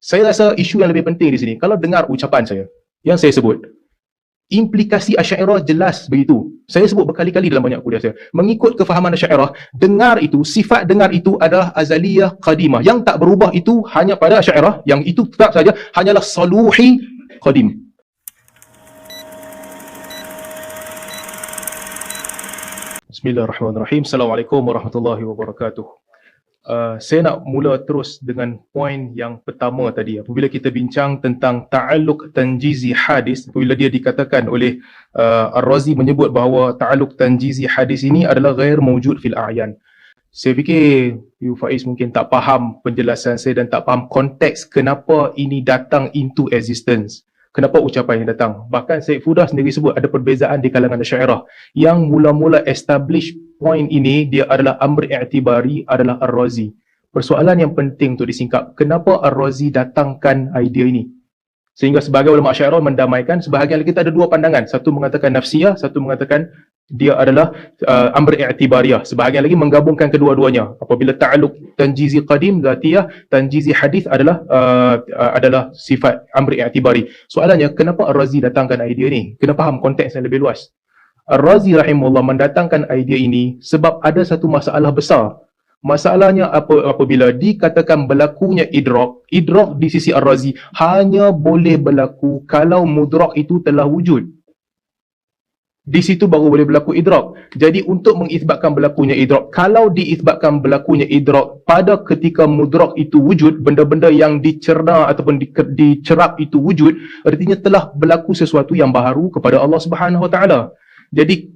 Saya rasa isu yang lebih penting di sini, kalau dengar ucapan saya, yang saya sebut, implikasi Asy'ariyah jelas begitu. Saya sebut berkali-kali dalam banyak kuliah saya. Mengikut kefahaman Asy'ariyah, dengar itu, sifat dengar itu adalah azaliyah qadimah. Yang tak berubah itu hanya pada Asy'ariyah, yang itu tetap saja hanyalah saluhi qadim. Bismillahirrahmanirrahim. Assalamualaikum warahmatullahi wabarakatuh. Saya nak mula terus dengan poin yang pertama tadi. Apabila kita bincang tentang ta'alluq tanjizi hadis, apabila dia dikatakan oleh Ar-Razi menyebut bahawa ta'alluq tanjizi hadis ini adalah ghair mawjud fil a'yan. Saya fikir you Faiz mungkin tak faham penjelasan saya dan tak faham konteks kenapa ini datang into existence. Kenapa ucapan yang datang. Bahkan Syed Fudah sendiri sebut ada perbezaan di kalangan Asy'ariyah. Yang mula-mula establish point ini, dia adalah Amr I'tibari, adalah Ar-Razi. Persoalan yang penting untuk disingkap, kenapa Ar-Razi datangkan idea ini? Sehingga sebagai ulama Asy'ariyah mendamaikan, sebahagian kita ada dua pandangan. Satu mengatakan nafsiyah, satu mengatakan dia adalah Amr I'tibariyah. Sebahagian lagi menggabungkan kedua-duanya. Apabila ta'alluq tanjizi qadim, zatiyah, tanjizi hadis adalah sifat Amr I'tibari. Soalannya, kenapa Ar-Razi datangkan idea ini? Kena faham konteks yang lebih luas. Ar-Razi rahimahullah mendatangkan idea ini sebab ada satu masalah besar. Masalahnya apabila dikatakan berlakunya idrak di sisi Ar-Razi hanya boleh berlaku kalau mudrak itu telah wujud. Di situ baru boleh berlaku idrak. Jadi untuk mengisbatkan berlakunya idrak, kalau diisbatkan berlakunya idrak pada ketika mudrak itu wujud, benda-benda yang dicerna ataupun dicerap itu wujud, artinya telah berlaku sesuatu yang baharu kepada Allah Subhanahu Wa Taala. Jadi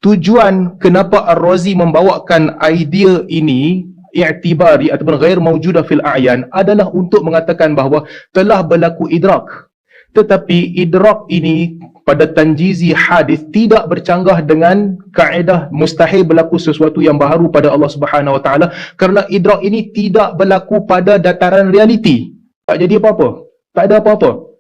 tujuan kenapa Ar-Razi membawakan idea ini i'tibari ataupun ghair mawjudah fil a'yan adalah untuk mengatakan bahawa telah berlaku idrak. Tetapi idrak ini pada tanjizi hadis tidak bercanggah dengan kaedah mustahil berlaku sesuatu yang baharu pada Allah Subhanahu Wa Taala, kerana idrak ini tidak berlaku pada dataran realiti. Tak jadi apa-apa. Tak ada apa-apa.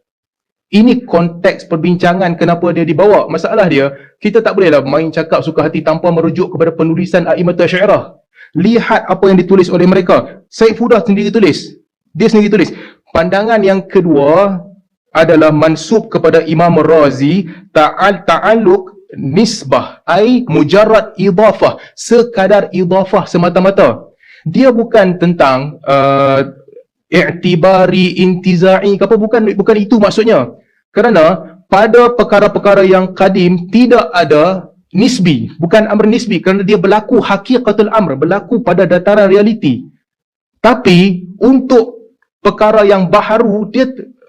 Ini konteks perbincangan kenapa dia dibawa. Masalah dia, kita tak bolehlah main cakap suka hati tanpa merujuk kepada penulisan A'immat Asy'ariyah. Lihat apa yang ditulis oleh mereka. Syed Fudah sendiri tulis. Dia sendiri tulis. Pandangan yang kedua adalah mansub kepada Imam Razi, ta'alluq nisbah, ai mujarrad idafah, sekadar idafah semata-mata. Dia bukan tentang i'tibari, intiza'i, apa, bukan itu maksudnya. Kerana pada perkara-perkara yang kadim tidak ada nisbi, bukan amr nisbi, kerana dia berlaku haqiqatul amr, berlaku pada dataran realiti. Tapi untuk perkara yang baharu,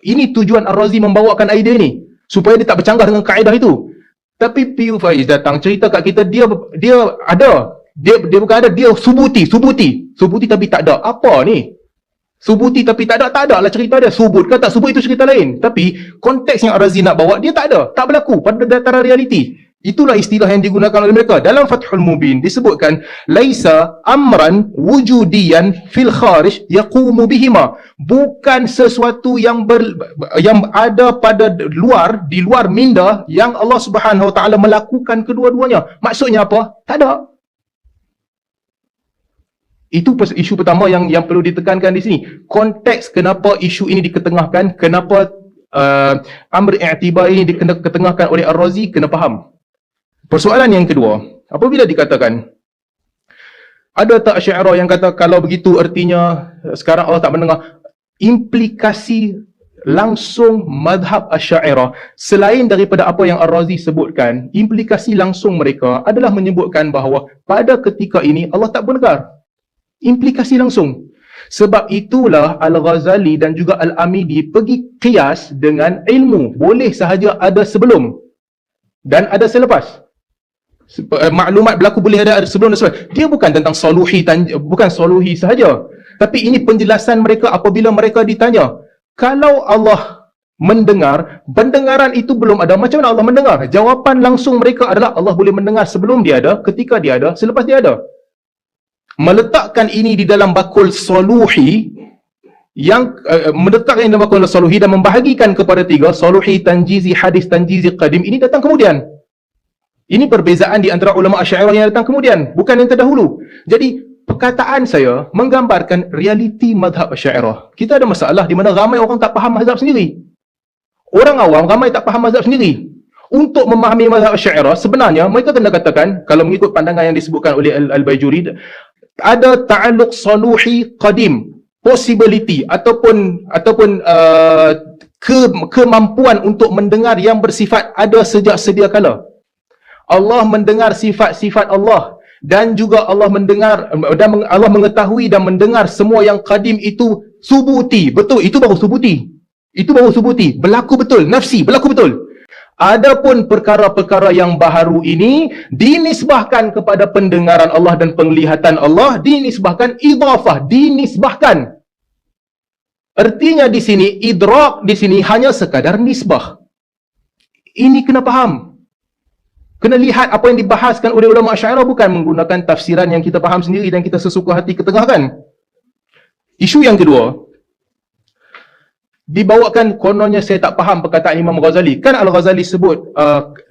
ini tujuan Ar-Razi membawakan idea ni supaya dia tak bercanggah dengan kaedah itu. Tapi P.U. Faiz datang cerita kat kita, dia ada, dia bukan ada, dia subuti tapi tak ada. Apa ni? Subuti tapi tak ada lah cerita dia. Subut ke tak subut itu cerita lain. Tapi konteks yang Ar-Razi nak bawa, dia tak ada, tak berlaku pada dataran realiti. Itulah istilah yang digunakan oleh mereka. Dalam Fathul Mubin disebutkan laisa amran wujudiyan fil kharij yaqumu bihima. Bukan sesuatu yang ada pada luar, di luar minda, yang Allah Subhanahu Wa Taala melakukan kedua-duanya. Maksudnya apa? Tak ada. Itu isu pertama yang perlu ditekankan di sini. Konteks kenapa isu ini diketengahkan, kenapa Amr I'tibari ini diketengahkan oleh Ar-Razi, kena faham. Persoalan yang kedua, apabila dikatakan ada tak Asy'ariyah yang kata kalau begitu artinya sekarang Allah tak mendengar, implikasi langsung madhab Asy'ariyah selain daripada apa yang Ar-Razi sebutkan, implikasi langsung mereka adalah menyebutkan bahawa pada ketika ini Allah tak mendengar. Implikasi langsung. Sebab itulah Al-Ghazali dan juga Al-Amidi pergi qiyas dengan ilmu. Boleh sahaja ada sebelum dan ada selepas. Maklumat berlaku boleh ada sebelum dan selepas. Dia bukan tentang bukan soluhi sahaja. Tapi ini penjelasan mereka apabila mereka ditanya, kalau Allah mendengar, pendengaran itu belum ada, macam mana Allah mendengar? Jawapan langsung mereka adalah Allah boleh mendengar sebelum dia ada, ketika dia ada, selepas dia ada. Meletakkan ini di dalam bakul soluhi, yang meletakkan dalam bakul soluhi dan membahagikan kepada tiga, soluhi, tanjizi hadis, tanjizi qadim, ini datang kemudian. Ini perbezaan di antara ulama Asy'ariyah yang datang kemudian, bukan yang terdahulu. Jadi perkataan saya menggambarkan realiti mazhab Asy'ariyah. Kita ada masalah di mana ramai orang tak faham mazhab sendiri. Orang awam ramai tak faham mazhab sendiri. Untuk memahami mazhab Asy'ariyah, sebenarnya mereka kena katakan, kalau mengikut pandangan yang disebutkan oleh Al-Bajuri, ada ta'alluq saluhi qadim, possibility ataupun kemampuan untuk mendengar yang bersifat ada sejak sedia kala. Allah mendengar sifat-sifat Allah, dan juga Allah mendengar dan Allah mengetahui dan mendengar semua yang qadim itu subuti. Betul, itu baru subuti. Itu baru subuti. Berlaku betul, nafsi, berlaku betul. Adapun perkara-perkara yang baharu ini dinisbahkan kepada pendengaran Allah dan penglihatan Allah, dinisbahkan idhafah, dinisbahkan. Artinya di sini idrak di sini hanya sekadar nisbah. Ini kena faham. Kena lihat apa yang dibahaskan oleh ulama Asy'ariyah, bukan menggunakan tafsiran yang kita faham sendiri dan kita sesuka hati ketengahkan. Isu yang kedua, dibawakan kononnya saya tak faham perkataan Imam Ghazali. Kan Al-Ghazali sebut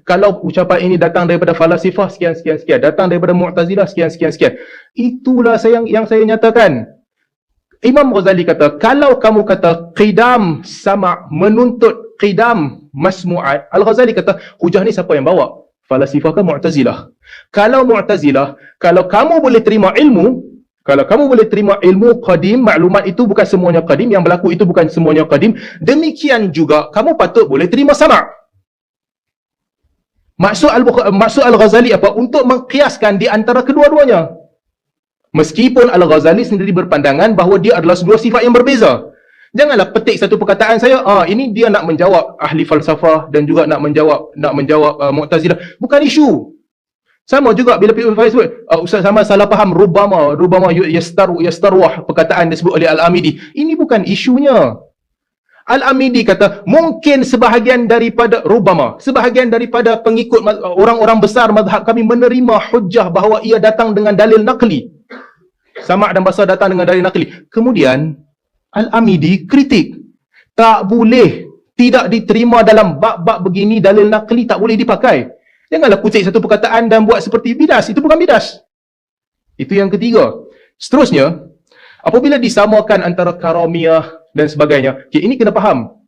kalau ucapan ini datang daripada falasifah sekian, datang daripada Mu'tazilah sekian. Itulah yang saya nyatakan. Imam Ghazali kata, kalau kamu kata qidam sama' menuntut qidam masmu'at, Al-Ghazali kata, hujah ni siapa yang bawa? Falasifah ke Mu'tazilah? Kalau Mu'tazilah, kalau kamu boleh terima ilmu, qadim, maklumat itu bukan semuanya qadim, yang berlaku itu bukan semuanya qadim, demikian juga kamu patut boleh terima sama'. Maksud Al-Ghazali apa? Untuk mengkiaskan di antara kedua-duanya. Meskipun Al-Ghazali sendiri berpandangan bahawa dia adalah dua sifat yang berbeza. Janganlah petik satu perkataan saya, ini dia nak menjawab ahli falsafah dan juga nak menjawab Mu'tazilah. Bukan isu. Sama juga bila Faiz sebut, Ustaz sama salah faham, rubama yastaruh, perkataan disebut oleh Al-Amidi. Ini bukan isunya. Al-Amidi kata, mungkin sebahagian daripada pengikut orang-orang besar mazhab kami menerima hujjah bahawa ia datang dengan dalil naqli. Sama' dan basar datang dengan dalil naqli. Kemudian Al-Amidi kritik, tak boleh, tidak diterima dalam bab-bab begini, dalil naqli tak boleh dipakai. Janganlah kutip satu perkataan dan buat seperti bidas. Itu bukan bidas. Itu yang ketiga. Seterusnya, apabila disamakan antara karamiyah dan sebagainya, ini kena faham.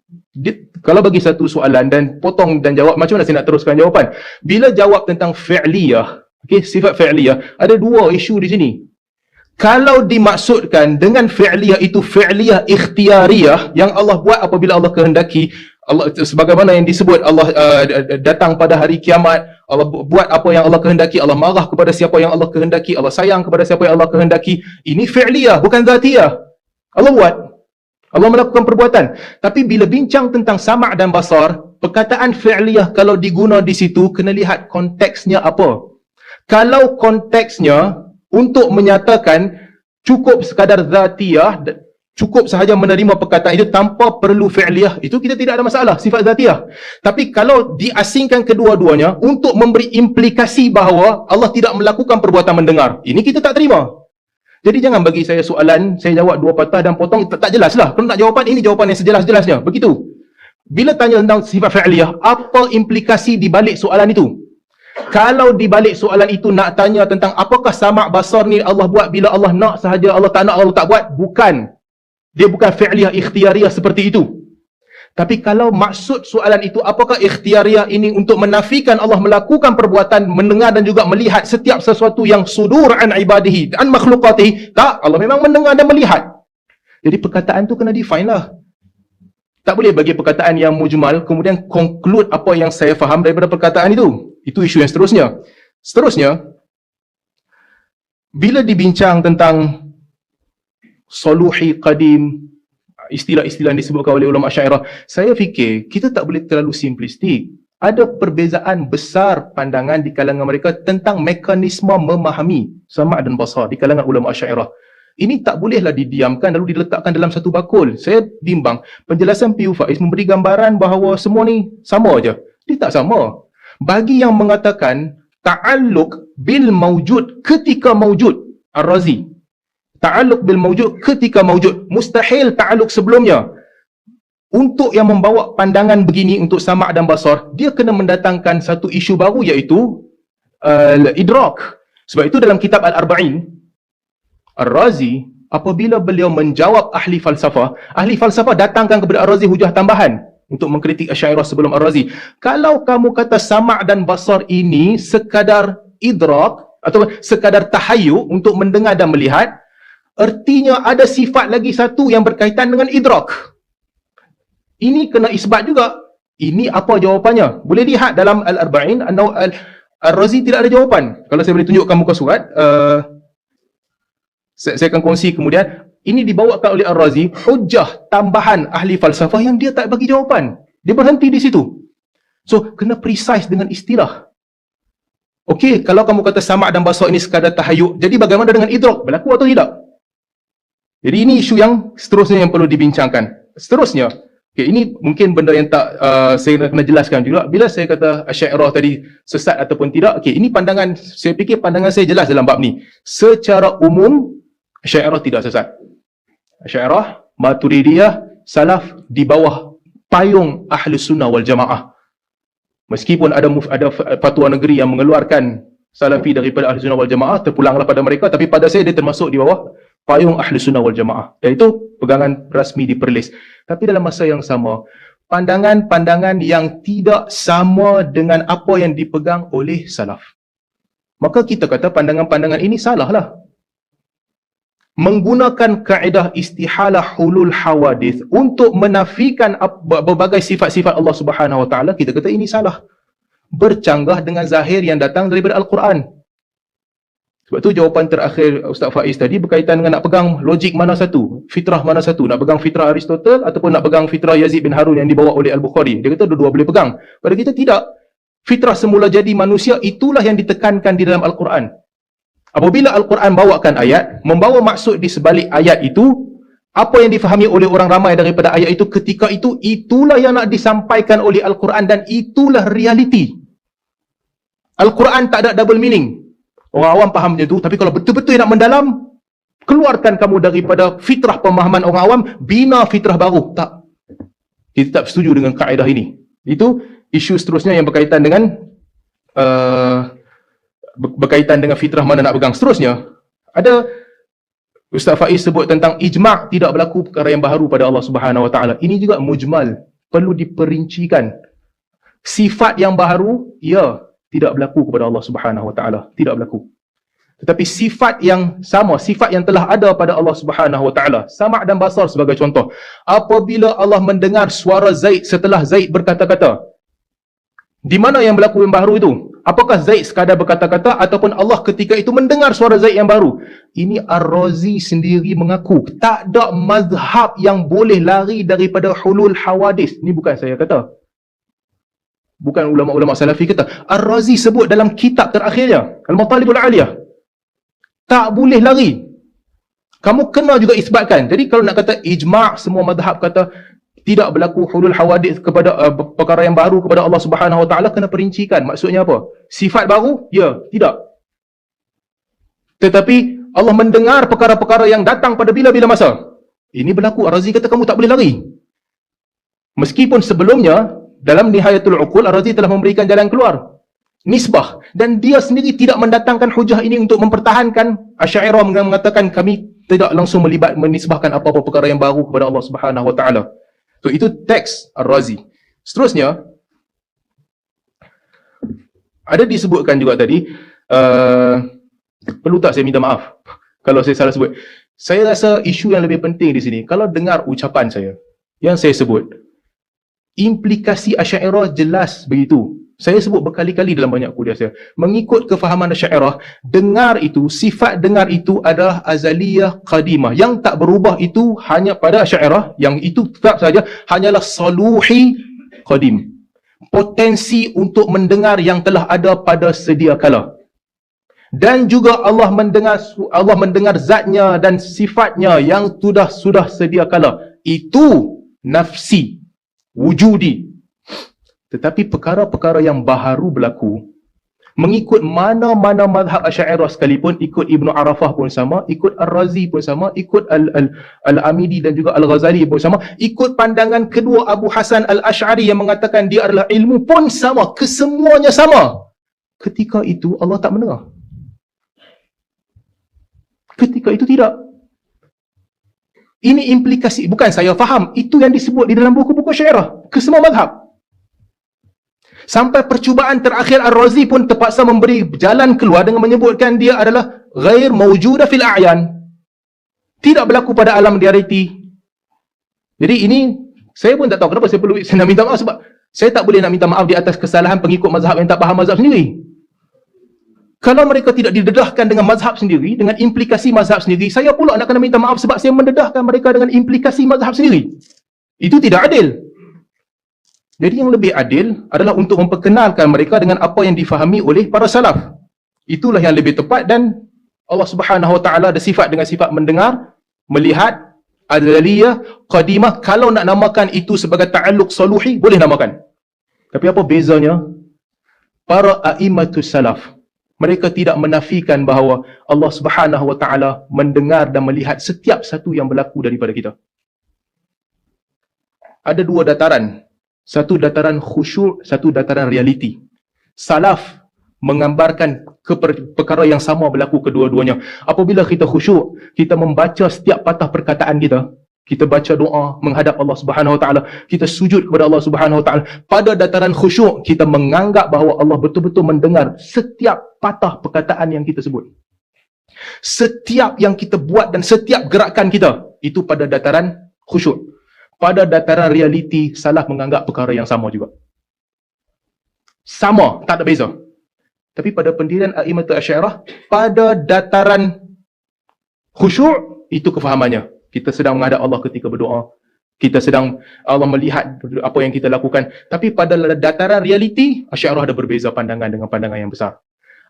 Kalau bagi satu soalan dan potong dan jawab, macam mana saya nak teruskan jawapan? Bila jawab tentang fi'liyah, sifat fi'liyah, ada dua isu di sini. Kalau dimaksudkan dengan fi'liyah itu fi'liyah ikhtiyariyah yang Allah buat apabila Allah kehendaki, Allah sebagaimana yang disebut, Allah datang pada hari kiamat, Allah buat apa yang Allah kehendaki, Allah marah kepada siapa yang Allah kehendaki, Allah sayang kepada siapa yang Allah kehendaki. Ini fi'liyah, bukan zatiyah. Allah buat, Allah melakukan perbuatan. Tapi bila bincang tentang sama' dan basar, perkataan fi'liyah kalau diguna di situ, kena lihat konteksnya apa. Kalau konteksnya untuk menyatakan cukup sekadar zatiyah, cukup sahaja menerima perkataan itu tanpa perlu fi'liyah, itu kita tidak ada masalah, sifat zatiyah. Tapi kalau diasingkan kedua-duanya untuk memberi implikasi bahawa Allah tidak melakukan perbuatan mendengar, ini kita tak terima. Jadi jangan bagi saya soalan, saya jawab dua patah dan potong, tak jelas lah. Kalau nak jawapan, ini jawapan yang sejelas-jelasnya. Begitu. Bila tanya tentang sifat fi'liyah, apa implikasi di balik soalan itu? Kalau di balik soalan itu nak tanya tentang apakah sama' basar ni Allah buat bila Allah nak sahaja, Allah tak nak, Allah tak buat, bukan. Dia bukan fi'liyah ikhtiyariyah seperti itu. Tapi kalau maksud soalan itu apakah ikhtiyariyah ini untuk menafikan Allah melakukan perbuatan mendengar dan juga melihat setiap sesuatu yang sudur an ibadihi, an makhlukatihi, tak, Allah memang mendengar dan melihat. Jadi perkataan tu kena define lah. Tak boleh bagi perkataan yang mujmal kemudian conclude apa yang saya faham daripada perkataan itu. Itu isu yang seterusnya. Seterusnya, bila dibincang tentang saluhi qadim, istilah-istilah yang disebutkan oleh ulama Asy'ariyah, saya fikir kita tak boleh terlalu simplistik. Ada perbezaan besar pandangan di kalangan mereka tentang mekanisme memahami sama' dan basar di kalangan ulama Asy'ariyah. Ini tak bolehlah didiamkan lalu diletakkan dalam satu bakul. Saya bimbang penjelasan P.U. Faiz memberi gambaran bahawa semua ni sama aja. Dia tak sama. Bagi yang mengatakan ta'alluq bil mawjud ketika mawjud, Ar-Razi, ta'alluq bil mawjud ketika mawjud, mustahil ta'alluq sebelumnya. Untuk yang membawa pandangan begini untuk sama' dan basar, dia kena mendatangkan satu isu baru iaitu idrak. Sebab itu dalam kitab Al-Arba'in, Ar-Razi, apabila beliau menjawab ahli falsafah datangkan kepada Ar-Razi hujah tambahan untuk mengkritik Asy'ariyah sebelum Ar-Razi. Kalau kamu kata sama' dan basar ini sekadar idrak atau sekadar tahayyul untuk mendengar dan melihat, artinya ada sifat lagi satu yang berkaitan dengan idrak. Ini kena isbat juga. Ini apa jawapannya? Boleh lihat dalam Al-Arba'in, Ar-Razi tidak ada jawapan. Kalau saya boleh tunjukkan muka surat, saya akan kongsi kemudian. Ini dibawakan oleh Ar-Razi, hujah tambahan ahli falsafah yang dia tak bagi jawapan. Dia berhenti di situ. So, kena precise dengan istilah. Okey, kalau kamu kata sama' dan basar ini sekadar tahayyul, jadi bagaimana dengan idrak? Berlaku atau tidak? Jadi ini isu yang seterusnya yang perlu dibincangkan. Seterusnya, okay, ini mungkin benda yang tak saya kena jelaskan juga. Bila saya kata Asy'ariyah tadi sesat ataupun tidak, okay, ini pandangan, saya fikir pandangan saya jelas dalam bab ni. Secara umum, Asy'ariyah tidak sesat. Asy'ariyah, Maturidiyah, Salaf di bawah payung Ahli Sunnah wal Jamaah. Meskipun ada fatwa negeri yang mengeluarkan Salafi daripada Ahli Sunnah wal Jamaah, terpulanglah pada mereka, tapi pada saya dia termasuk di bawah payung Ahli Sunnah wal Jamaah. Iaitu pegangan rasmi di Perlis. Tapi dalam masa yang sama, pandangan-pandangan yang tidak sama dengan apa yang dipegang oleh Salaf. Maka kita kata pandangan-pandangan ini salah lah. Menggunakan kaedah istihalah hulul hawadith untuk menafikan berbagai sifat-sifat Allah Subhanahu Wa Taala, kita kata ini salah. Bercanggah dengan zahir yang datang daripada Al-Quran. Sebab tu jawapan terakhir Ustaz Faiz tadi berkaitan dengan nak pegang logik mana satu, fitrah mana satu, nak pegang fitrah Aristotle ataupun nak pegang fitrah Yazid bin Harun yang dibawa oleh Al-Bukhari. Dia kata dua-dua boleh pegang. Pada kita tidak. Fitrah semula jadi manusia, itulah yang ditekankan di dalam Al-Quran. Apabila Al-Quran bawakan ayat, membawa maksud di sebalik ayat itu, apa yang difahami oleh orang ramai daripada ayat itu ketika itu, itulah yang nak disampaikan oleh Al-Quran dan itulah realiti. Al-Quran tak ada double meaning. Orang awam faham macam tu, tapi kalau betul-betul nak mendalam, keluarkan kamu daripada fitrah pemahaman orang awam, bina fitrah baru. Tak. Kita tak setuju dengan kaedah ini. Itu isu seterusnya yang berkaitan dengan fitrah mana nak pegang. Seterusnya, ada Ustaz Faiz sebut tentang ijma' tidak berlaku perkara yang baharu pada Allah Subhanahu Wa Taala. Ini juga mujmal, perlu diperincikan. Sifat yang baharu, ya, tidak berlaku kepada Allah Subhanahu Wa Taala, tidak berlaku. Tetapi sifat yang sama, sifat yang telah ada pada Allah Subhanahu Wa Taala, sama' dan basar sebagai contoh. Apabila Allah mendengar suara Zaid setelah Zaid berkata-kata, di mana yang berlaku yang baru itu? Apakah Zaid sekadar berkata-kata ataupun Allah ketika itu mendengar suara Zaid yang baru? Ini Ar-Razi sendiri mengaku tak ada mazhab yang boleh lari daripada hulul hawadis. Ini bukan saya kata. Bukan ulama-ulama Salafi kata. Ar-Razi sebut dalam kitab terakhirnya, Al-Matalibul Aliyah. Tak boleh lari. Kamu kena juga isbatkan. Jadi kalau nak kata ijma', semua mazhab kata tidak berlaku hulul hawadith kepada perkara yang baru kepada Allah Subhanahu Wa Taala, kena perincikan maksudnya apa? Sifat baru? Ya, tidak. Tetapi Allah mendengar perkara-perkara yang datang pada bila-bila masa. Ini berlaku. Ar-Razi kata kamu tak boleh lari. Meskipun sebelumnya dalam Nihayatul Uqul Ar-Razi telah memberikan jalan keluar, nisbah, dan dia sendiri tidak mendatangkan hujah ini untuk mempertahankan Asy'ariyah mengatakan kami tidak langsung menisbahkan apa-apa perkara yang baru kepada Allah Subhanahu Wa Taala. So, itu teks Ar-Razi. Seterusnya, ada disebutkan juga tadi, perlu tak saya minta maaf kalau saya salah sebut. Saya rasa isu yang lebih penting di sini, kalau dengar ucapan saya, yang saya sebut, implikasi Asy'ariyah jelas begitu. Saya sebut berkali-kali dalam banyak kuliah saya. Mengikut kefahaman Asy'ariyah, dengar itu, sifat dengar itu adalah azaliyah qadimah. Yang tak berubah itu hanya pada Asy'ariyah, yang itu tetap saja hanyalah saluhi qadim. Potensi untuk mendengar yang telah ada pada sedia kala. Dan juga Allah mendengar zatnya dan sifatnya yang sudah sedia kala. Itu nafsi, wujudi. Tetapi perkara-perkara yang baharu berlaku, mengikut mana-mana mazhab Asy'ariyah sekalipun, ikut Ibnu Arafah pun sama, ikut Ar-Razi pun sama, ikut Al-Amidi dan juga Al-Ghazali pun sama, ikut pandangan kedua Abu Hasan Al-Asy'ari yang mengatakan dia adalah ilmu pun sama, kesemuanya sama. Ketika itu Allah tak mendengar. Ketika itu tidak. Ini implikasi, bukan saya faham, itu yang disebut di dalam buku-buku Syairah ke semua mazhab. Sampai percubaan terakhir Ar-Razi pun terpaksa memberi jalan keluar dengan menyebutkan dia adalah ghair mawjuda fil a'yan. Tidak berlaku pada alam realiti. Jadi ini, saya pun tak tahu kenapa saya nak minta maaf, sebab saya tak boleh nak minta maaf di atas kesalahan pengikut mazhab yang tak faham mazhab sendiri. Kalau mereka tidak didedahkan dengan mazhab sendiri, dengan implikasi mazhab sendiri, saya pula nak kena minta maaf sebab saya mendedahkan mereka dengan implikasi mazhab sendiri. Itu tidak adil. Jadi yang lebih adil adalah untuk memperkenalkan mereka dengan apa yang difahami oleh para salaf. Itulah yang lebih tepat, dan Allah Subhanahu Wa Taala ada sifat dengan sifat mendengar, melihat, azaliyah, qadimah. Kalau nak namakan itu sebagai ta'alluq saluhi, boleh namakan. Tapi apa bezanya? Para a'immatus salaf, mereka tidak menafikan bahawa Allah Subhanahu Wa Taala mendengar dan melihat setiap satu yang berlaku daripada kita. Ada dua dataran. Satu dataran khusyuk, satu dataran realiti. Salaf menggambarkan perkara yang sama berlaku kedua-duanya. Apabila kita khusyuk, kita membaca setiap patah perkataan kita. Kita baca doa menghadap Allah Subhanahu Wa Taala, kita sujud kepada Allah Subhanahu Wa Taala. Pada dataran khusyuk, kita menganggap bahawa Allah betul-betul mendengar setiap patah perkataan yang kita sebut. Setiap yang kita buat dan setiap gerakan kita, itu pada dataran khusyuk. Pada dataran realiti, salaf menganggap perkara yang sama juga. Sama, tak ada beza. Tapi pada pendirian A'immatul Asy'ariyah, pada dataran khusyuk, itu kefahamannya. Kita sedang menghadap Allah ketika berdoa. Kita sedang Allah melihat apa yang kita lakukan. Tapi pada dataran realiti, Asy'ariyah ada berbeza pandangan dengan pandangan yang besar.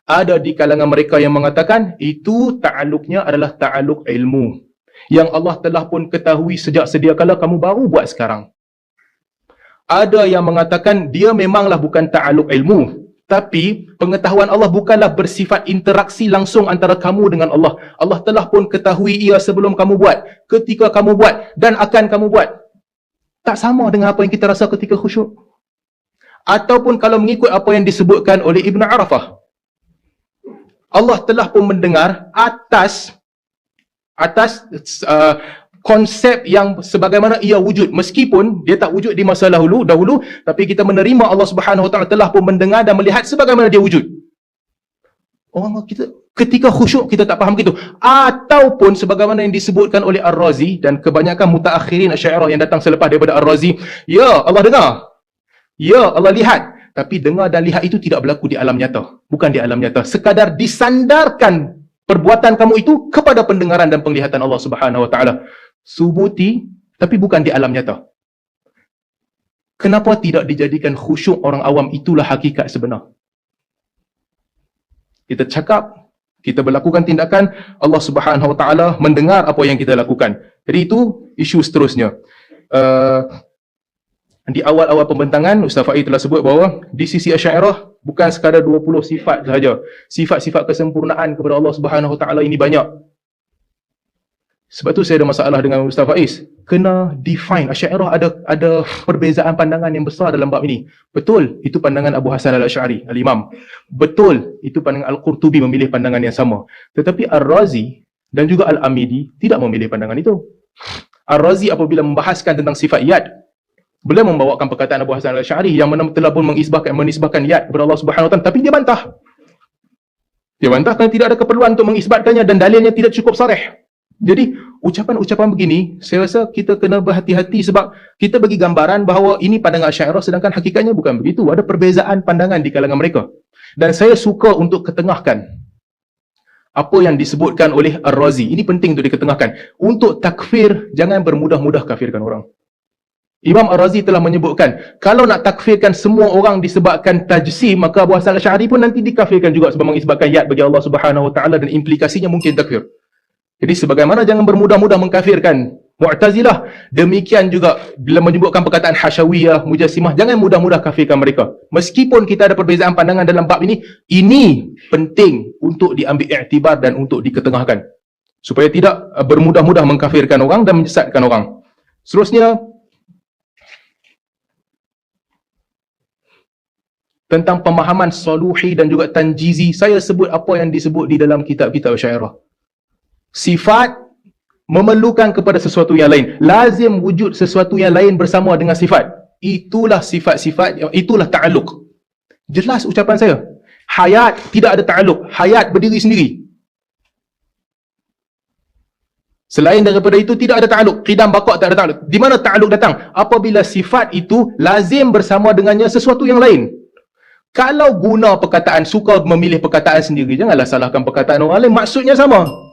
Ada di kalangan mereka yang mengatakan, itu ta'alluqnya adalah ta'alluq ilmu. Yang Allah telah pun ketahui sejak sedia kala, kamu baru buat sekarang. Ada yang mengatakan dia memanglah bukan ta'alluq ilmu, tapi pengetahuan Allah bukanlah bersifat interaksi langsung antara kamu dengan Allah. Allah telah pun ketahui ia sebelum kamu buat, ketika kamu buat, dan akan kamu buat. Tak sama dengan apa yang kita rasa ketika khusyuk. Ataupun kalau mengikut apa yang disebutkan oleh Ibn Arafah, Allah telah pun mendengar atas konsep yang sebagaimana ia wujud, meskipun dia tak wujud di masa dahulu, tapi kita menerima Allah Subhanahu Wa Taala telah pun mendengar dan melihat sebagaimana dia wujud. Orang kita ketika khusyuk kita tak faham begitu. Ataupun sebagaimana yang disebutkan oleh Ar-Razi dan kebanyakan mutaakhirin Asy'ariyah yang datang selepas daripada Ar-Razi, ya Allah dengar, ya Allah lihat, tapi dengar dan lihat itu tidak berlaku di alam nyata, bukan di alam nyata. Sekadar disandarkan perbuatan kamu itu kepada pendengaran dan penglihatan Allah Subhanahu Wa Taala. Subuti, tapi bukan di alam nyata. Kenapa tidak dijadikan khusyuk orang awam itulah hakikat sebenar? Kita cakap, kita berlakukan tindakan, Allah Subhanahu Wa Taala mendengar apa yang kita lakukan. Jadi itu isu seterusnya. Di awal-awal pembentangan, Ustaz Faiz telah sebut bahawa di sisi Asy'ariyah bukan sekadar 20 sifat sahaja. Sifat-sifat kesempurnaan kepada Allah Subhanahu Wa Taala ini banyak. Sebab tu saya ada masalah dengan Ustaz Faiz. Kena define. Asy'ariyah ada perbezaan pandangan yang besar dalam bab ini. Betul, itu pandangan Abu Hasan Al-Asy'ari, Al-Imam. Betul, itu pandangan Al-Qurtubi memilih pandangan yang sama. Tetapi Ar-Razi dan juga Al-Amidi tidak memilih pandangan itu. Ar-Razi apabila membahaskan tentang sifat yad, beliau membawakan perkataan Abu Hasan Al-Asy'ari yang mana telah pun menisbahkan yad kepada Allah Subhanahu Wa Taala, tapi dia bantah. Dia bantah kerana tidak ada keperluan untuk mengisbatkannya dan dalilnya tidak cukup sarih. Jadi ucapan-ucapan begini, saya rasa kita kena berhati-hati sebab kita bagi gambaran bahawa ini pandangan Asy'ariyah sedangkan hakikatnya bukan begitu. Ada perbezaan pandangan di kalangan mereka. Dan saya suka untuk ketengahkan apa yang disebutkan oleh Ar-Razi. Ini penting untuk diketengahkan. Untuk takfir, jangan bermudah-mudah kafirkan orang. Imam Ar-Razi telah menyebutkan, kalau nak takfirkan semua orang disebabkan tajsim, maka Abu Hasan Al-Asy'ari pun nanti dikafirkan juga sebab mengisbatkan yad bagi Allah Subhanahu Wa Taala dan implikasinya mungkin takfir. Jadi sebagaimana jangan bermudah-mudah mengkafirkan Mu'tazilah, demikian juga bila menyebutkan perkataan Hasyawiyah, Mujassimah, jangan mudah-mudah kafirkan mereka. Meskipun kita ada perbezaan pandangan dalam bab ini penting untuk diambil iktibar dan untuk diketengahkan supaya tidak bermudah-mudah mengkafirkan orang dan menyesatkan orang. Seterusnya, tentang pemahaman saluhi dan juga tanjizi, saya sebut apa yang disebut di dalam kitab-kitab Asy'ariyah. Sifat memerlukan kepada sesuatu yang lain. Lazim wujud sesuatu yang lain bersama dengan sifat. Itulah sifat-sifat, itulah ta'alluq. Jelas ucapan saya. Hayat tidak ada ta'alluq. Hayat berdiri sendiri. Selain daripada itu tidak ada ta'alluq. Qidam baqa' tak ada ta'alluq. Di mana ta'alluq datang? Apabila sifat itu lazim bersama dengannya sesuatu yang lain. Kalau guna perkataan, suka memilih perkataan sendiri, janganlah salahkan perkataan orang lain. Maksudnya sama.